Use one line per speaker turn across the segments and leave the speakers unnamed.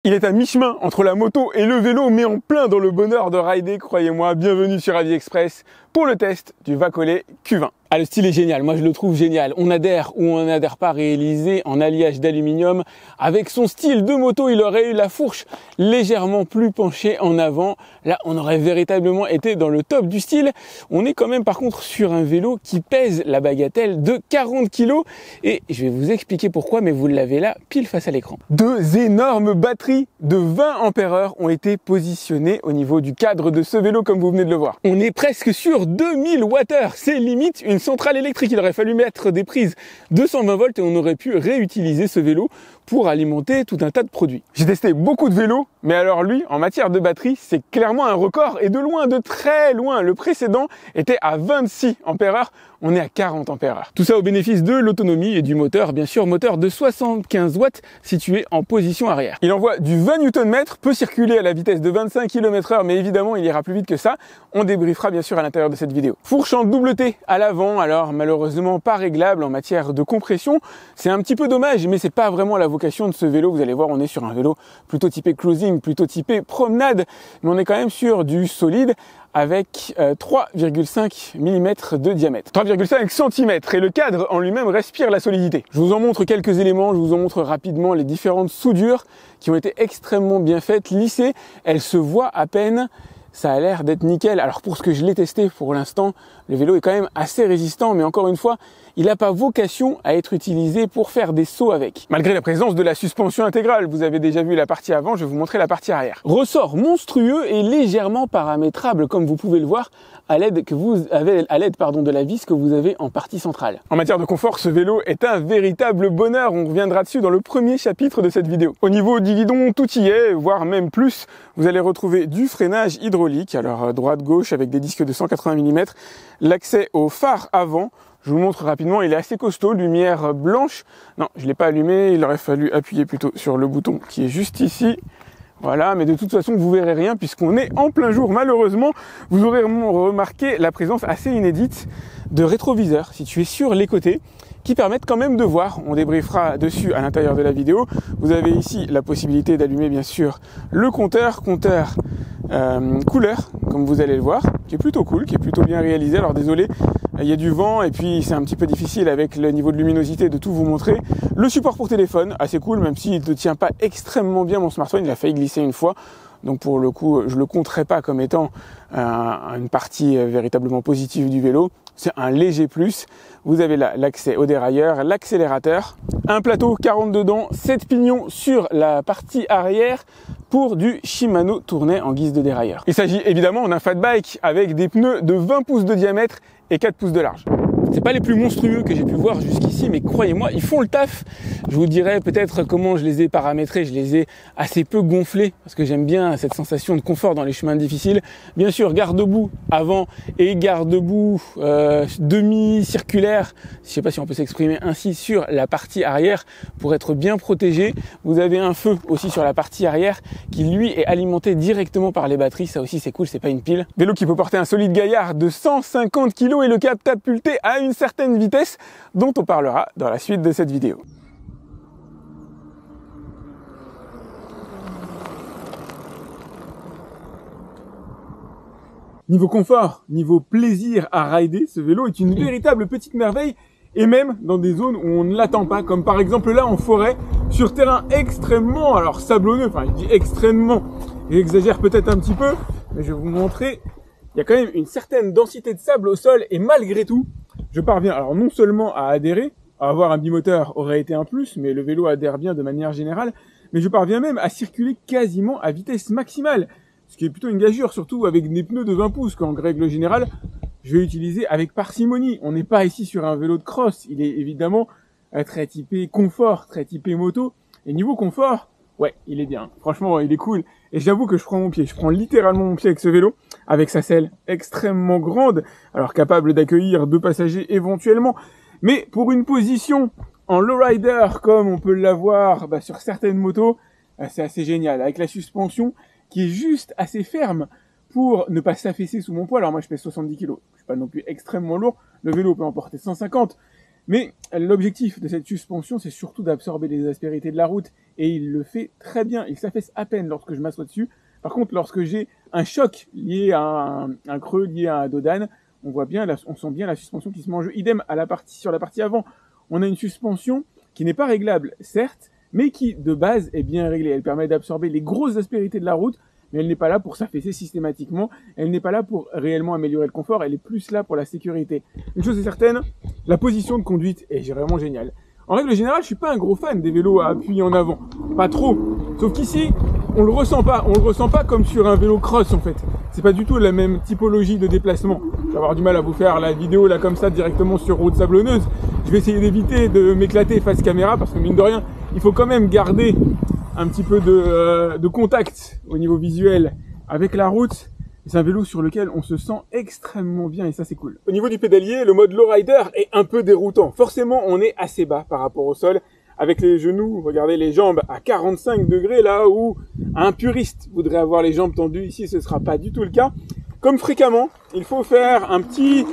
Il est à mi-chemin entre la moto et le vélo, mais en plein dans le bonheur de rider, croyez-moi. Bienvenue sur AviExpress pour le test du Vacole Q20. Ah, le style est génial, moi je le trouve génial. On adhère ou on n'adhère pas, réalisé en alliage d'aluminium. Avec son style de moto, il aurait eu la fourche légèrement plus penchée en avant. Là, on aurait véritablement été dans le top du style. On est quand même par contre sur un vélo qui pèse la bagatelle de 40 kg. Et je vais vous expliquer pourquoi, mais vous l'avez là, pile face à l'écran. Deux énormes batteries de 20 ampères ont été positionnées au niveau du cadre de ce vélo, comme vous venez de le voir. On est presque sur 2000 Wh, c'est limite une centrale électrique. Il aurait fallu mettre des prises de 120 volts et on aurait pu réutiliser ce vélo pour alimenter tout un tas de produits. J'ai testé beaucoup de vélos, mais alors lui, en matière de batterie, c'est clairement un record et de loin, de très loin. Le précédent était à 26 ampères, on est à 40 ampères. Tout ça au bénéfice de l'autonomie et du moteur, bien sûr, moteur de 75 watts situé en position arrière. Il envoie du 20 Nm, peut circuler à la vitesse de 25 km/h, mais évidemment, il ira plus vite que ça. On débriefera bien sûr à l'intérieur de cette vidéo. Fourche en double T à l'avant, alors malheureusement pas réglable en matière de compression. C'est un petit peu dommage, mais c'est pas vraiment la vocation de ce vélo. Vous allez voir, on est sur un vélo plutôt typé cruising, plutôt typé promenade, mais on est quand même sur du solide avec 3,5 mm de diamètre, 3,5 cm, et le cadre en lui-même respire la solidité. Je vous en montre quelques éléments, je vous en montre rapidement les différentes soudures qui ont été extrêmement bien faites, lissées, elles se voient à peine. Ça a l'air d'être nickel. Alors pour ce que je l'ai testé pour l'instant, le vélo est quand même assez résistant, mais encore une fois, il n'a pas vocation à être utilisé pour faire des sauts avec. Malgré la présence de la suspension intégrale, vous avez déjà vu la partie avant, je vais vous montrer la partie arrière. Ressort monstrueux et légèrement paramétrable, comme vous pouvez le voir, à l'aide de la vis que vous avez en partie centrale. En matière de confort, ce vélo est un véritable bonheur. On reviendra dessus dans le premier chapitre de cette vidéo. Au niveau du guidon, tout y est, voire même plus. Vous allez retrouver du freinage hydraulique, alors droite-gauche avec des disques de 180 mm, l'accès au phare avant. Je vous montre rapidement, il est assez costaud, lumière blanche. Non, je ne l'ai pas allumé, il aurait fallu appuyer plutôt sur le bouton qui est juste ici. Voilà, mais de toute façon, vous verrez rien puisqu'on est en plein jour. Malheureusement, vous aurez remarqué la présence assez inédite de rétroviseurs situés sur les côtés qui permettent quand même de voir. On débriefera dessus à l'intérieur de la vidéo. Vous avez ici la possibilité d'allumer bien sûr le compteur couleur, comme vous allez le voir, qui est plutôt cool, qui est plutôt bien réalisé. Alors désolé, il y a du vent et puis c'est un petit peu difficile avec le niveau de luminosité de tout vous montrer. Le support pour téléphone, assez cool, même s'il ne tient pas extrêmement bien mon smartphone, il a failli glisser une fois. Donc pour le coup, je le compterai pas comme étant une partie véritablement positive du vélo. C'est un léger plus. Vous avez là l'accès au dérailleur, l'accélérateur, un plateau 42 dents, 7 pignons sur la partie arrière pour du Shimano tourné en guise de dérailleur. Il s'agit évidemment d'un fat bike avec des pneus de 20 pouces de diamètre et 4 pouces de large. C'est pas les plus monstrueux que j'ai pu voir jusqu'ici, mais croyez-moi, ils font le taf. Je vous dirai peut-être comment je les ai paramétrés. Je les ai assez peu gonflés parce que j'aime bien cette sensation de confort dans les chemins difficiles. Bien sûr, garde-boue avant et garde-boue demi-circulaire, je sais pas si on peut s'exprimer ainsi, sur la partie arrière pour être bien protégé. Vous avez un feu aussi sur la partie arrière qui lui est alimenté directement par les batteries. Ça aussi c'est cool, c'est pas une pile. Vélo qui peut porter un solide gaillard de 150 kg et le catapulter à une certaine vitesse dont on parlera dans la suite de cette vidéo. Niveau confort, niveau plaisir à rider, ce vélo est une véritable petite merveille et même dans des zones où on ne l'attend pas, comme par exemple là en forêt, sur terrain extrêmement, alors sablonneux, enfin je dis extrêmement, j'exagère peut-être un petit peu, mais je vais vous montrer, il y a quand même une certaine densité de sable au sol et malgré tout, je parviens alors non seulement à adhérer, à avoir un bimoteur aurait été un plus, mais le vélo adhère bien de manière générale, mais je parviens même à circuler quasiment à vitesse maximale, ce qui est plutôt une gageure, surtout avec des pneus de 20 pouces, qu'en règle générale, je vais utiliser avec parcimonie. On n'est pas ici sur un vélo de cross, il est évidemment très typé confort, très typé moto, et niveau confort, ouais, il est bien, franchement, il est cool, et j'avoue que je prends littéralement mon pied avec ce vélo, avec sa selle extrêmement grande, alors capable d'accueillir 2 passagers éventuellement, mais pour une position en lowrider comme on peut l'avoir sur certaines motos, c'est assez génial, avec la suspension qui est juste assez ferme pour ne pas s'affaisser sous mon poids. Alors moi je pèse 70 kg, je suis pas non plus extrêmement lourd, le vélo peut en porter 150, Mais l'objectif de cette suspension, c'est surtout d'absorber les aspérités de la route. Et il le fait très bien. Il s'affaisse à peine lorsque je m'assois dessus. Par contre, lorsque j'ai un choc lié à un creux, lié à un dos d'âne, on sent bien la suspension qui se mange. Idem sur la partie avant. On a une suspension qui n'est pas réglable, certes, mais qui, de base, est bien réglée. Elle permet d'absorber les grosses aspérités de la route, mais elle n'est pas là pour s'affaisser systématiquement. Elle n'est pas là pour réellement améliorer le confort. Elle est plus là pour la sécurité. Une chose est certaine, la position de conduite est vraiment géniale. En règle générale, je suis pas un gros fan des vélos à appui en avant. Pas trop. Sauf qu'ici, on le ressent pas. On le ressent pas comme sur un vélo cross, en fait. C'est pas du tout la même typologie de déplacement. Je vais avoir du mal à vous faire la vidéo là comme ça directement sur route sablonneuse. Je vais essayer d'éviter de m'éclater face caméra parce que mine de rien, il faut quand même garder un petit peu de contact au niveau visuel avec la route. C'est un vélo sur lequel on se sent extrêmement bien et ça c'est cool. Au niveau du pédalier, le mode lowrider est un peu déroutant. Forcément, on est assez bas par rapport au sol. Avec les genoux, regardez les jambes à 45 degrés là où un puriste voudrait avoir les jambes tendues. Ici, ce sera pas du tout le cas. Comme fréquemment, il faut faire un petit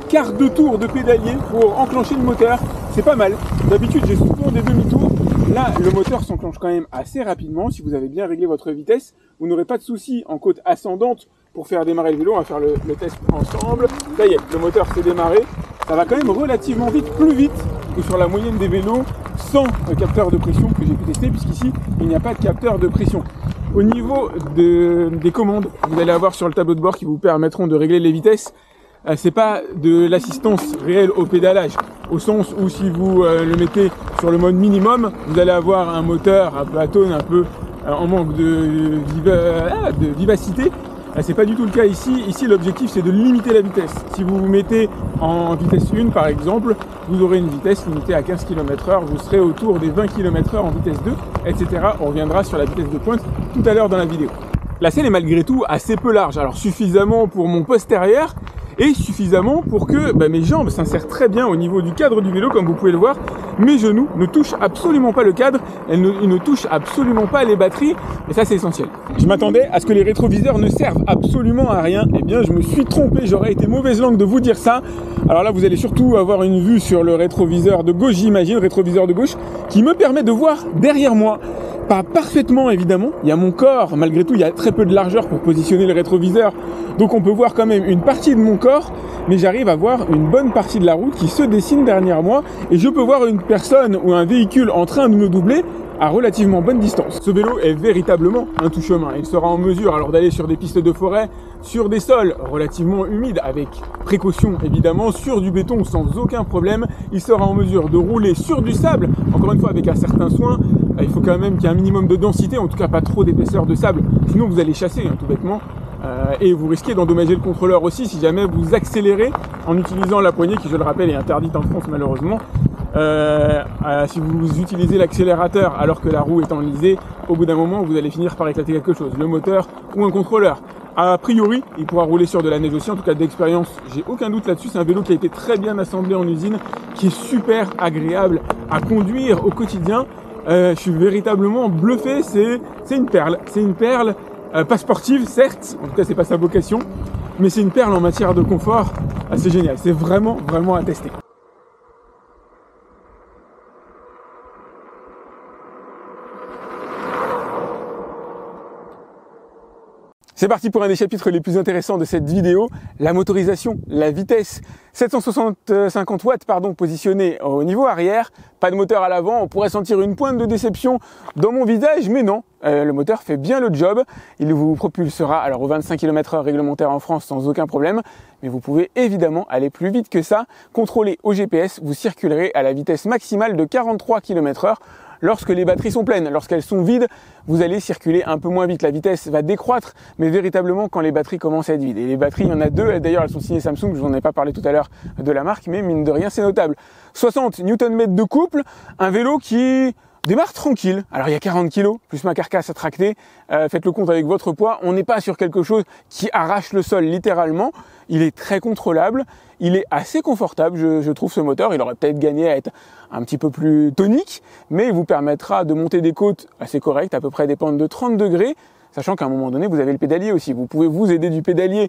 quart de tour de pédalier pour enclencher le moteur. C'est pas mal. D'habitude, j'ai souvent des demi-tours. Là, le moteur s'enclenche quand même assez rapidement. Si vous avez bien réglé votre vitesse, vous n'aurez pas de souci en côte ascendante pour faire démarrer le vélo. On va faire le test ensemble. Ça y est, le moteur s'est démarré. Ça va quand même relativement vite, plus vite que sur la moyenne des vélos sans capteur de pression que j'ai pu tester, puisqu'ici, il n'y a pas de capteur de pression. Au niveau des commandes, vous allez avoir sur le tableau de bord qui vous permettront de régler les vitesses. C'est pas de l'assistance réelle au pédalage, au sens où si vous le mettez sur le mode minimum, vous allez avoir un moteur un peu atone, un peu en manque de vivacité. C'est pas du tout le cas ici. Ici, l'objectif, c'est de limiter la vitesse. Si vous vous mettez en vitesse 1, par exemple, vous aurez une vitesse limitée à 15 km/h. Vous serez autour des 20 km/h en vitesse 2, etc. On reviendra sur la vitesse de pointe tout à l'heure dans la vidéo. La selle est malgré tout assez peu large. Alors, suffisamment pour mon postérieur et suffisamment pour que mes jambes s'insèrent très bien au niveau du cadre du vélo, comme vous pouvez le voir. Mes genoux ne touchent absolument pas le cadre, ils ne touchent absolument pas les batteries, et ça c'est essentiel. Je m'attendais à ce que les rétroviseurs ne servent absolument à rien, eh bien je me suis trompé, j'aurais été mauvaise langue de vous dire ça. Alors là vous allez surtout avoir une vue sur le rétroviseur de gauche, j'imagine, rétroviseur de gauche, qui me permet de voir derrière moi. Pas parfaitement évidemment, il y a mon corps, malgré tout il y a très peu de largeur pour positionner le rétroviseur, donc on peut voir quand même une partie de mon corps, mais j'arrive à voir une bonne partie de la route qui se dessine derrière moi, et je peux voir une personne ou un véhicule en train de me doubler à relativement bonne distance. Ce vélo est véritablement un tout-chemin. Il sera en mesure alors d'aller sur des pistes de forêt, sur des sols relativement humides, avec précaution évidemment, sur du béton sans aucun problème. Il sera en mesure de rouler sur du sable, encore une fois avec un certain soin. Il faut quand même qu'il y ait un minimum de densité, en tout cas pas trop d'épaisseur de sable, sinon vous allez chasser tout bêtement. Et vous risquez d'endommager le contrôleur aussi si jamais vous accélérez en utilisant la poignée qui, je le rappelle, est interdite en France malheureusement. Si vous utilisez l'accélérateur alors que la roue est enlisée, au bout d'un moment vous allez finir par éclater quelque chose, le moteur ou un contrôleur. A priori, il pourra rouler sur de la neige aussi, en tout cas d'expérience, j'ai aucun doute là-dessus. C'est un vélo qui a été très bien assemblé en usine, qui est super agréable à conduire au quotidien. Je suis véritablement bluffé, c'est une perle. C'est une perle, pas sportive certes, en tout cas c'est pas sa vocation, mais c'est une perle en matière de confort assez génial. C'est vraiment à tester. C'est parti pour un des chapitres les plus intéressants de cette vidéo, la motorisation, la vitesse. 750 watts positionné au niveau arrière, pas de moteur à l'avant, on pourrait sentir une pointe de déception dans mon visage, mais non, le moteur fait bien le job. Il vous propulsera alors aux 25 km/h réglementaire en France sans aucun problème, mais vous pouvez évidemment aller plus vite que ça. Contrôlé au GPS, vous circulerez à la vitesse maximale de 43 km/h. Lorsque les batteries sont pleines, lorsqu'elles sont vides, vous allez circuler un peu moins vite. La vitesse va décroître, mais véritablement quand les batteries commencent à être vides. Et les batteries, il y en a deux. D'ailleurs, elles sont signées Samsung. Je vous en ai pas parlé tout à l'heure de la marque, mais mine de rien, c'est notable. 60 Nm de couple, un vélo qui démarre tranquille. Alors il y a 40 kg, plus ma carcasse à tracter. Faites le compte avec votre poids. On n'est pas sur quelque chose qui arrache le sol littéralement. Il est très contrôlable. Il est assez confortable, je trouve, ce moteur. Il aurait peut-être gagné à être un petit peu plus tonique, mais il vous permettra de monter des côtes assez correctes, à peu près des pentes de 30 degrés, sachant qu'à un moment donné, vous avez le pédalier aussi. Vous pouvez vous aider du pédalier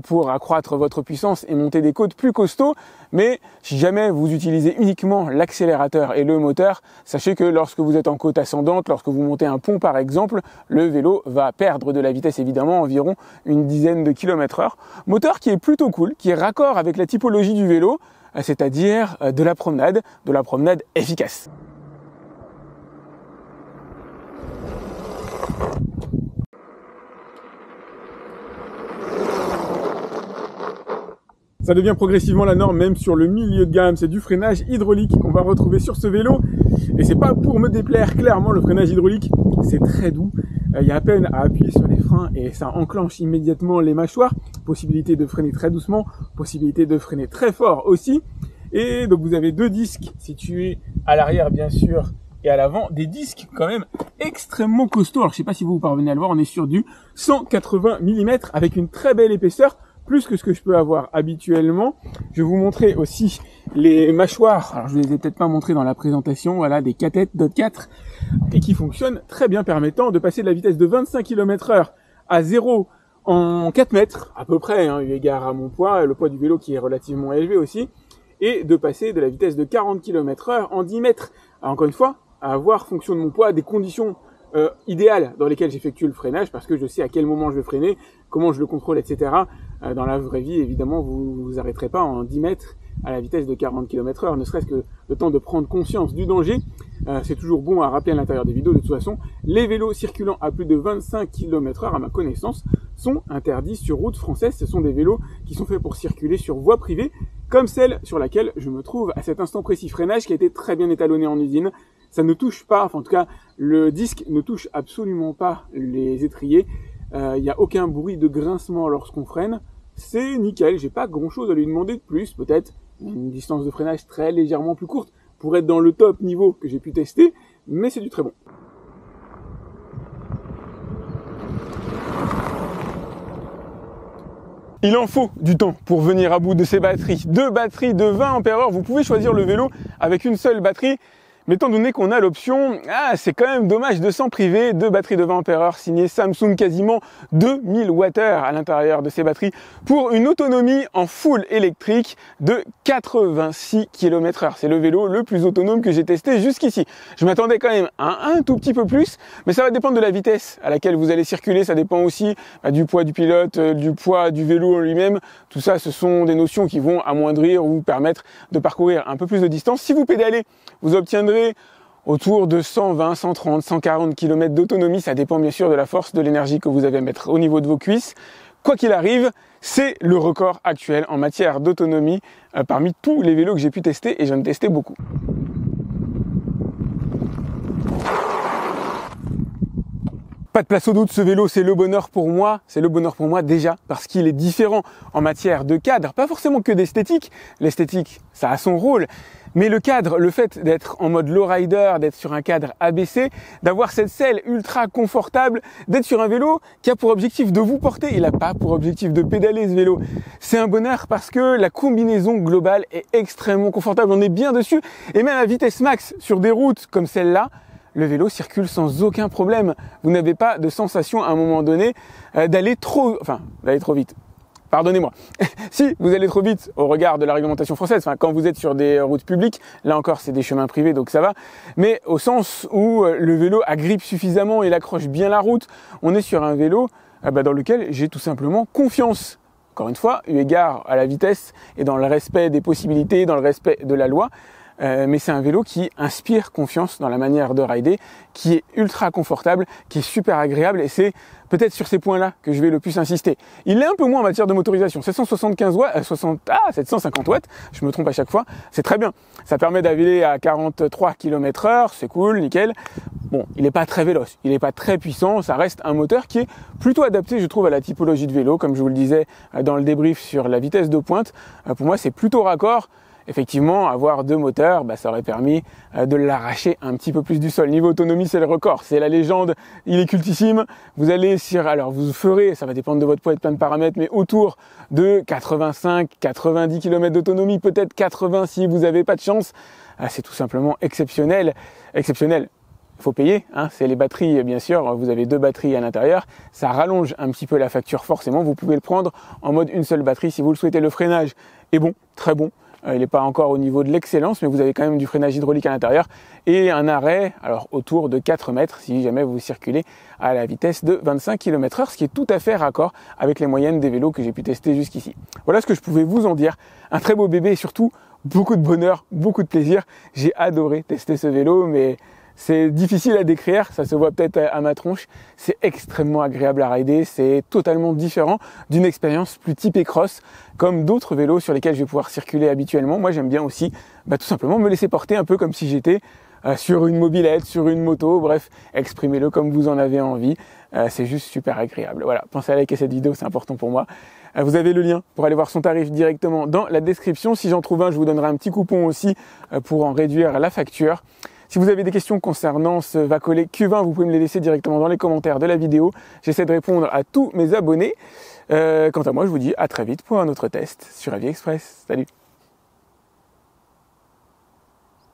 pour accroître votre puissance et monter des côtes plus costauds, mais si jamais vous utilisez uniquement l'accélérateur et le moteur, sachez que lorsque vous êtes en côte ascendante, lorsque vous montez un pont par exemple, le vélo va perdre de la vitesse évidemment, environ une dizaine de km/h. Moteur qui est plutôt cool, qui est raccord avec la typologie du vélo, c'est-à-dire de la promenade efficace. Ça devient progressivement la norme, même sur le milieu de gamme. C'est du freinage hydraulique qu'on va retrouver sur ce vélo. Et c'est pas pour me déplaire, clairement, le freinage hydraulique, c'est très doux. Il y a à peine à appuyer sur les freins et ça enclenche immédiatement les mâchoires. Possibilité de freiner très doucement, possibilité de freiner très fort aussi. Et donc vous avez deux disques situés à l'arrière, bien sûr, et à l'avant, des disques quand même extrêmement costauds. Alors je sais pas si vous parvenez à le voir, on est sur du 180 mm avec une très belle épaisseur, plus que ce que je peux avoir habituellement. Je vais vous montrer aussi les mâchoires. Alors je ne les ai peut-être pas montrées dans la présentation, voilà, des cathètes Dot 4 et qui fonctionnent très bien, permettant de passer de la vitesse de 25 km/h à 0 en 4 mètres à peu près, eu égard à mon poids, le poids du vélo qui est relativement élevé aussi, et de passer de la vitesse de 40 km/h en 10 mètres. Alors, encore une fois, à voir fonction de mon poids, des conditions idéales dans lesquelles j'effectue le freinage, parce que je sais à quel moment je vais freiner, comment je le contrôle, etc. Dans la vraie vie, évidemment, vous vous arrêterez pas en 10 mètres à la vitesse de 40 km/h, ne serait-ce que le temps de prendre conscience du danger. C'est toujours bon à rappeler à l'intérieur des vidéos. De toute façon, les vélos circulant à plus de 25 km/h, à ma connaissance, sont interdits sur route française. Ce sont des vélos qui sont faits pour circuler sur voie privée, comme celle sur laquelle je me trouve à cet instant précis. Freinage qui a été très bien étalonné en usine. Ça ne touche pas, enfin en tout cas, le disque ne touche absolument pas les étriers. Il n'y a aucun bruit de grincement lorsqu'on freine. C'est nickel, j'ai pas grand chose à lui demander de plus, peut-être une distance de freinage très légèrement plus courte pour être dans le top niveau que j'ai pu tester, mais c'est du très bon. Il en faut du temps pour venir à bout de ces batteries. Deux batteries de 20 Ah, vous pouvez choisir le vélo avec une seule batterie. Mais étant donné qu'on a l'option, c'est quand même dommage de s'en priver. Deux batteries de 20 Ah signées Samsung, quasiment 2000 Wh à l'intérieur de ces batteries pour une autonomie en full électrique de 86 km/h. C'est le vélo le plus autonome que j'ai testé jusqu'ici. Je m'attendais quand même à un tout petit peu plus, mais ça va dépendre de la vitesse à laquelle vous allez circuler. Ça dépend aussi du poids du pilote, du poids du vélo en lui-même. Tout ça, ce sont des notions qui vont amoindrir ou permettre de parcourir un peu plus de distance. Si vous pédalez, vous obtiendrez autour de 120, 130, 140 km d'autonomie. Ça dépend bien sûr de la force, de l'énergie que vous avez à mettre au niveau de vos cuisses. Quoi qu'il arrive, c'est le record actuel en matière d'autonomie parmi tous les vélos que j'ai pu tester, et j'en ai testé beaucoup. Pas de place au doute, ce vélo, c'est le bonheur pour moi. C'est le bonheur pour moi déjà parce qu'il est différent en matière de cadre, pas forcément que d'esthétique. L'esthétique, ça a son rôle. Mais le cadre, le fait d'être en mode lowrider, d'être sur un cadre abaissé, d'avoir cette selle ultra confortable, d'être sur un vélo qui a pour objectif de vous porter, il n'a pas pour objectif de pédaler ce vélo. C'est un bonheur parce que la combinaison globale est extrêmement confortable, on est bien dessus. Et même à vitesse max, sur des routes comme celle-là, le vélo circule sans aucun problème. Vous n'avez pas de sensation à un moment donné d'aller trop vite. Pardonnez-moi. Si vous allez trop vite au regard de la réglementation française, quand vous êtes sur des routes publiques, là encore c'est des chemins privés donc ça va, mais au sens où le vélo agrippe suffisamment, il accroche bien la route, on est sur un vélo dans lequel j'ai tout simplement confiance. Encore une fois, eu égard à la vitesse et dans le respect des possibilités, dans le respect de la loi, mais c'est un vélo qui inspire confiance dans la manière de rider, qui est ultra confortable, qui est super agréable, et c'est peut-être sur ces points-là que je vais le plus insister. Il l'est un peu moins en matière de motorisation. 750 watts, je me trompe à chaque fois, c'est très bien. Ça permet d'aller à 43 km/h, c'est cool, nickel. Bon, il n'est pas très véloce, il n'est pas très puissant, ça reste un moteur qui est plutôt adapté, je trouve, à la typologie de vélo, comme je vous le disais dans le débrief sur la vitesse de pointe. Pour moi, c'est plutôt raccord. Effectivement, avoir deux moteurs, ça aurait permis de l'arracher un petit peu plus du sol. Niveau autonomie, c'est le record, c'est la légende, il est cultissime. Vous allez vous ferez, ça va dépendre de votre poids et de plein de paramètres, mais autour de 85-90 km d'autonomie, peut-être 80 si vous n'avez pas de chance. C'est tout simplement exceptionnel. faut payer, hein, c'est les batteries bien sûr, vous avez 2 batteries à l'intérieur, ça rallonge un petit peu la facture forcément, vous pouvez le prendre en mode une seule batterie si vous le souhaitez. Le freinage est bon, très bon, il n'est pas encore au niveau de l'excellence, mais vous avez quand même du freinage hydraulique à l'intérieur et un arrêt alors autour de 4 mètres si jamais vous circulez à la vitesse de 25 km/h, ce qui est tout à fait raccord avec les moyennes des vélos que j'ai pu tester jusqu'ici. Voilà ce que je pouvais vous en dire, un très beau bébé et surtout beaucoup de bonheur, beaucoup de plaisir. J'ai adoré tester ce vélo, mais c'est difficile à décrire, ça se voit peut-être à ma tronche. C'est extrêmement agréable à rider, c'est totalement différent d'une expérience plus typée cross, comme d'autres vélos sur lesquels je vais pouvoir circuler habituellement. Moi j'aime bien aussi tout simplement me laisser porter un peu comme si j'étais sur une mobilette, sur une moto, bref, exprimez-le comme vous en avez envie. C'est juste super agréable. Voilà, pensez à liker cette vidéo, c'est important pour moi. Vous avez le lien pour aller voir son tarif directement dans la description. Si j'en trouve un, je vous donnerai un petit coupon aussi pour en réduire la facture. Si vous avez des questions concernant ce Vacole Q20, vous pouvez me les laisser directement dans les commentaires de la vidéo. J'essaie de répondre à tous mes abonnés. Quant à moi, je vous dis à très vite pour un autre test sur AviExpress. Salut!